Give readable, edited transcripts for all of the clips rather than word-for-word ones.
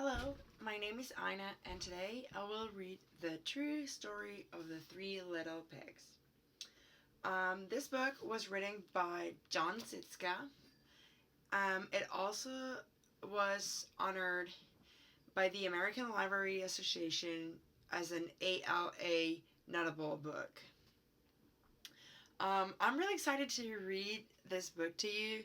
Hello, my name is Aina, and today I will read The True Story of the Three Little Pigs. This book was written by Scieszka. It also was honored by the American Library Association as an ALA notable book. I'm really excited to read this book to you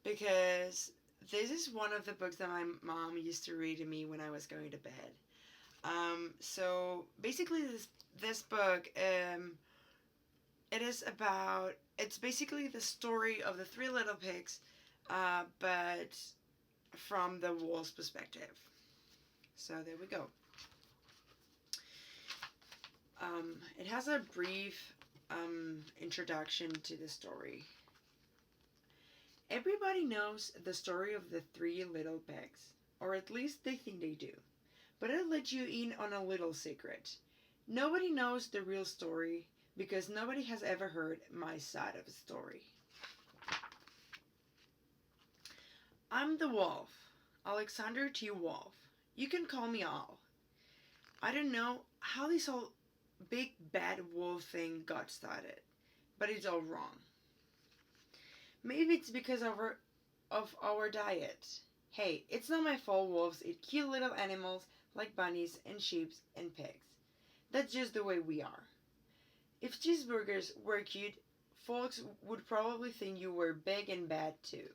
because this is one of the books that my mom used to read to me when I was going to bed. So basically, this book, it's basically the story of the three little pigs, but from the wolf's perspective. So there we go. It has a brief introduction to the story. Everybody knows the story of the three little pigs, or at least they think they do. But I'll let you in on a little secret. Nobody knows the real story because nobody has ever heard my side of the story. I'm the wolf, Alexander T. Wolf. You can call me Al. I don't know how this whole big bad wolf thing got started, but it's all wrong. Maybe it's because of our diet. Hey, it's not my fault wolves eat cute little animals like bunnies and sheep and pigs. That's just the way we are. If cheeseburgers were cute, folks would probably think you were big and bad too.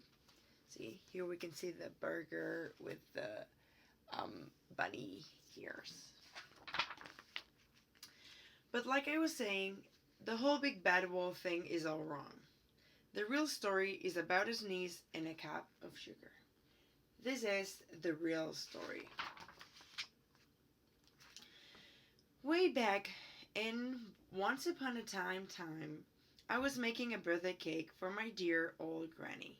See, here we can see the burger with the bunny ears. But like I was saying, the whole big bad wolf thing is all wrong. The real story is about a sneeze and a cup of sugar. This is the real story. Way back in Once Upon a Time, I was making a birthday cake for my dear old granny.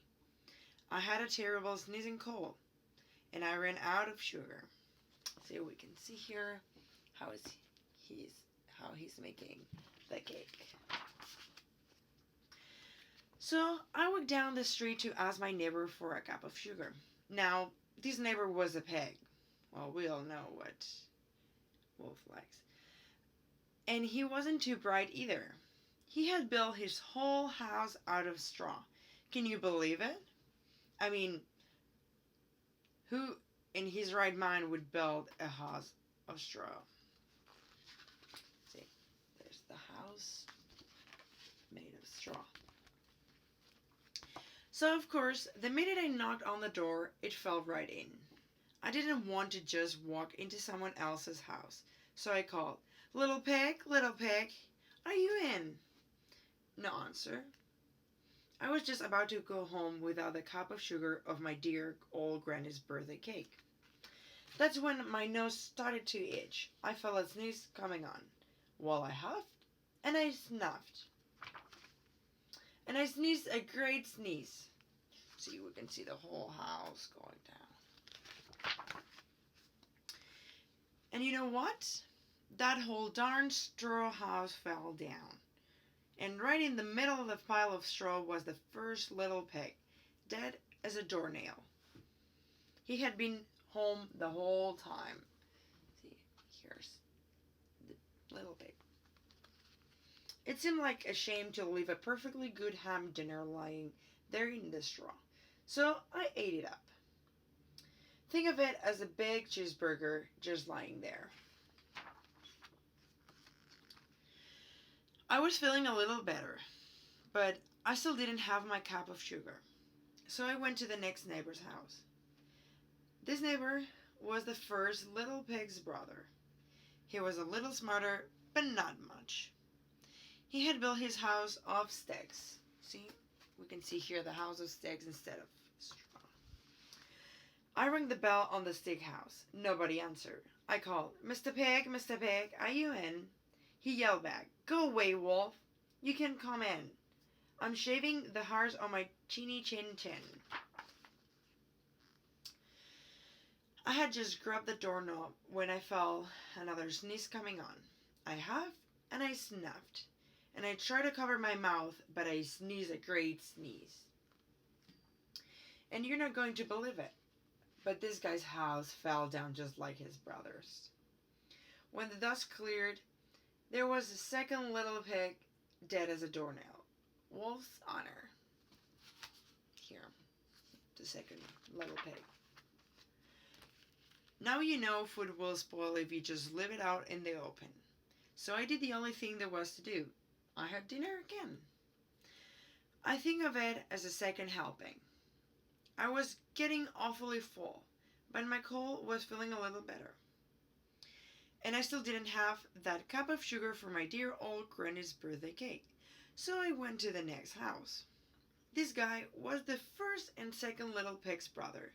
I had a terrible sneezing cold, and I ran out of sugar. So we can see here how he's making the cake. So I walked down the street to ask my neighbor for a cup of sugar. Now, this neighbor was a pig. Well, we all know what wolf likes. And he wasn't too bright either. He had built his whole house out of straw. Can you believe it? I mean, who in his right mind would build a house of straw? See, there's the house made of straw. So, of course, the minute I knocked on the door, it fell right in. I didn't want to just walk into someone else's house, so I called, little pig, are you in?" No answer. I was just about to go home without the cup of sugar of my dear old granny's birthday cake. That's when my nose started to itch. I felt a sneeze coming on. Well, I huffed, and I snuffed. And I sneezed a great sneeze. See, we can see the whole house going down. And you know what? That whole darn straw house fell down. And right in the middle of the pile of straw was the first little pig, dead as a doornail. He had been home the whole time. See, here's the little pig. It seemed like a shame to leave a perfectly good ham dinner lying there in the straw, so I ate it up. Think of it as a big cheeseburger just lying there. I was feeling a little better, but I still didn't have my cup of sugar, so I went to the next neighbor's house. This neighbor was the first little pig's brother. He was a little smarter, but not much. He had built his house of sticks. See, we can see here the house of sticks instead of straw. I rang the bell on the stick house. Nobody answered. I called, Mr. Pig, are you in?" He yelled back, "Go away, wolf. You can come in. I'm shaving the hairs on my chinny chin. I had just grabbed the doorknob when I felt another sneeze coming on. I huffed and I snuffed, and I tried to cover my mouth, but I sneezed a great sneeze. And you're not going to believe it. But this guy's house fell down just like his brother's. When the dust cleared, there was a second little pig dead as a doornail. Wolf's honor. Here, the second little pig. Now you know food will spoil if you just leave it out in the open. So I did the only thing there was to do. I had dinner again. I think of it as a second helping. I was getting awfully full, but my cold was feeling a little better. And I still didn't have that cup of sugar for my dear old granny's birthday cake. So I went to the next house. This guy was the first and second little pig's brother.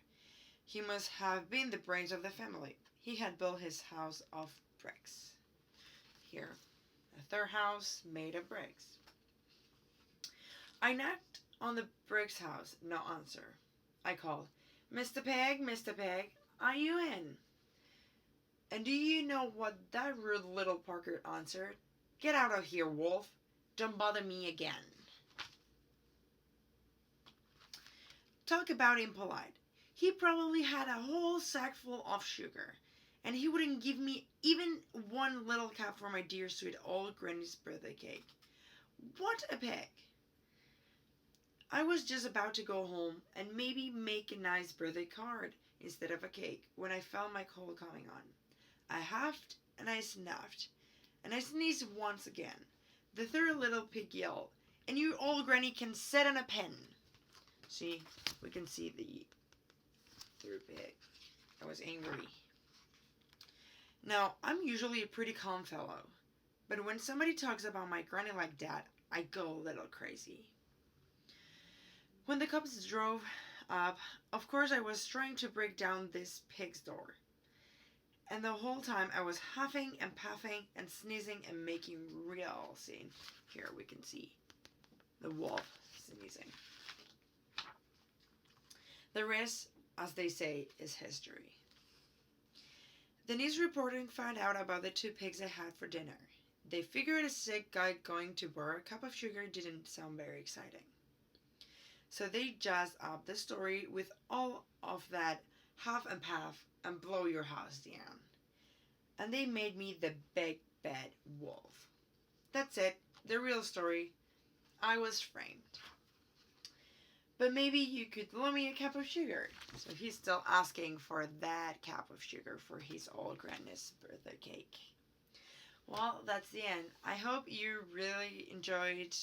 He must have been the brains of the family. He had built his house of bricks. Here, a third house made of bricks. I knocked on the bricks house, no answer. I called, Mr. Peg, are you in? And do you know what that rude little Parker answered? Get out of here, Wolf. Don't bother me again. Talk about impolite. He probably had a whole sack full of sugar, and he wouldn't give me even one little cup for my dear sweet old granny's birthday cake. What a pig! I was just about to go home and maybe make a nice birthday card instead of a cake when I felt my cold coming on. I huffed and I snuffed, and I sneezed once again. The third little pig yelled, and your old granny can sit on a pen. See, we can see the third pig. I was angry. Now, I'm usually a pretty calm fellow, but when somebody talks about my granny like that, I go a little crazy. When the cops drove up, of course I was trying to break down this pig's door. And the whole time I was huffing and puffing and sneezing and making real scene. Here we can see the wolf sneezing. The rest, as they say, is history. The news reporting found out about the two pigs I had for dinner. They figured a sick guy going to borrow a cup of sugar didn't sound very exciting. So they jazzed up the story with all of that huff and puff and blow your house down. And they made me the big bad wolf. That's it, the real story. I was framed. But maybe you could loan me a cup of sugar. So he's still asking for that cup of sugar for his old granny's birthday cake. Well, that's the end. I hope you really enjoyed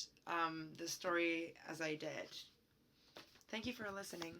the story as I did. Thank you for listening.